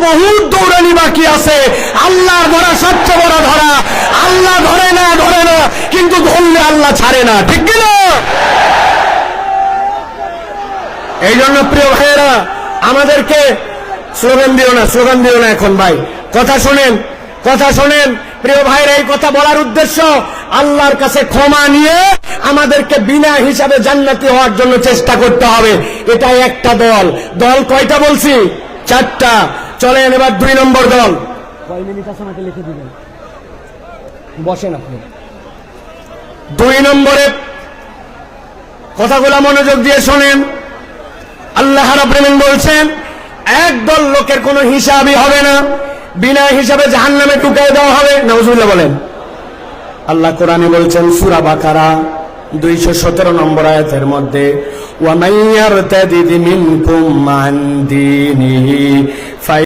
বহুত দৌড়ানি বাকি আছে। আল্লাহ ধরা সবচেয়ে বড় ধরা। আল্লাহ ধরে না কিন্তু ধরলে আল্লাহ ছাড়ে না, ঠিক কিনা? এই জন্য প্রিয় ভাইয়েরা, আমাদেরকে স্লোগান দিও না এখন ভাই, কথা শোনেন প্রিয় ভাইরা। এই কথা বলার উদ্দেশ্য, আল্লাহর কাছে ক্ষমা নিয়ে আমাদেরকে বিনা হিসাবে জান্নাতি হওয়ার জন্য চেষ্টা করতে হবে। এটাই একটা দল কয়টা বলছি? 4টা। চলেন এবার 2 নম্বর দল। কয় মিনিট আছে আমাকে লিখে দিবেন, বসেন আপনি। 2 নম্বরে কথাগুলো মনোযোগ দিয়ে শোনেন। আল্লাহ রাব্বুল আলামিন বলছেন, একদল লোকের কোনো হিসাবই হবে না, বিনা হিসাবে জাহান্নামে ঢুকিয়ে দেওয়া হবে। নাউজুবিল্লাহ বলেন। আল্লাহ কোরআনে বলছেন সূরা বাকারা 217 নম্বর আয়াতের মধ্যে, ওয়া মাইয়ারতাদিদ মিনকুম মান দীনিহি